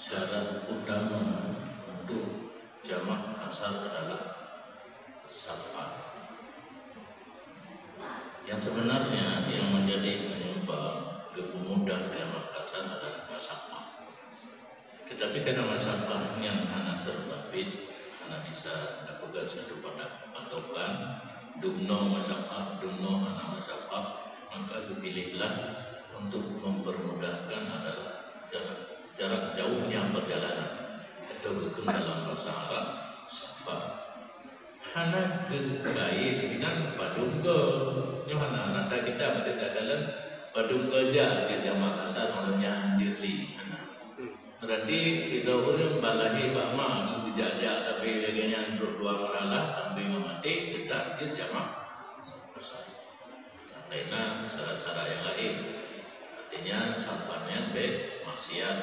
syarat utama untuk jamak kasar adalah safa. Yang sebenarnya yang menjadi penyebab mudah jamak kasar adalah masyarakat. Tetapi karena masyarakat yang hanya terbabit, hanya bisa lakukan satu patokan, dumno masyarakat, dumno hanya masyarakat, maka dipilihlah untuk mempermudahkan adalah jarak jauhnya perjalanan atau hukum dalam bahasa Arab safar. Hana gaya dengan padungga, yang hana nada kita berdekat dalam padungga aja ke jamak kasar olehnya diri. Berarti kita orang balahi bama dijajak tapi lagi dua marala sampai mati tetap ke jamak kasar. Karena syarat-syarat yang lain. Artinya safarnya maksiat,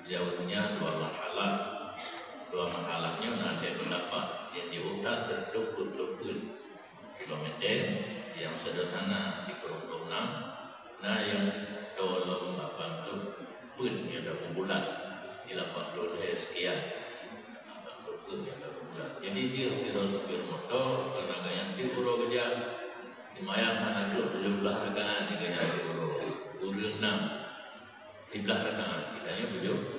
jauhnya dua marhalahnya nanti pendapat yang diutar tertukut-tukut kilometer, yang sederhana 36, nah yang dalam 80 pun yang dah bulan di 80 sekian 80 pun yang dah bulan. Jadi dia tidak supir motor karena yang diurut kerja lumayan hana dulu 17 rakaan dengan diurut urut 6 11 rakaan kitanya 17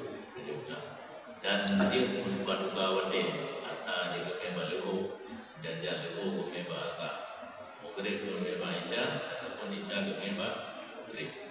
dan dia buka-buka wate asa dia kembali leho dan leho kembali agak mungkin kembali Aisyah ataupun Aisyah kembali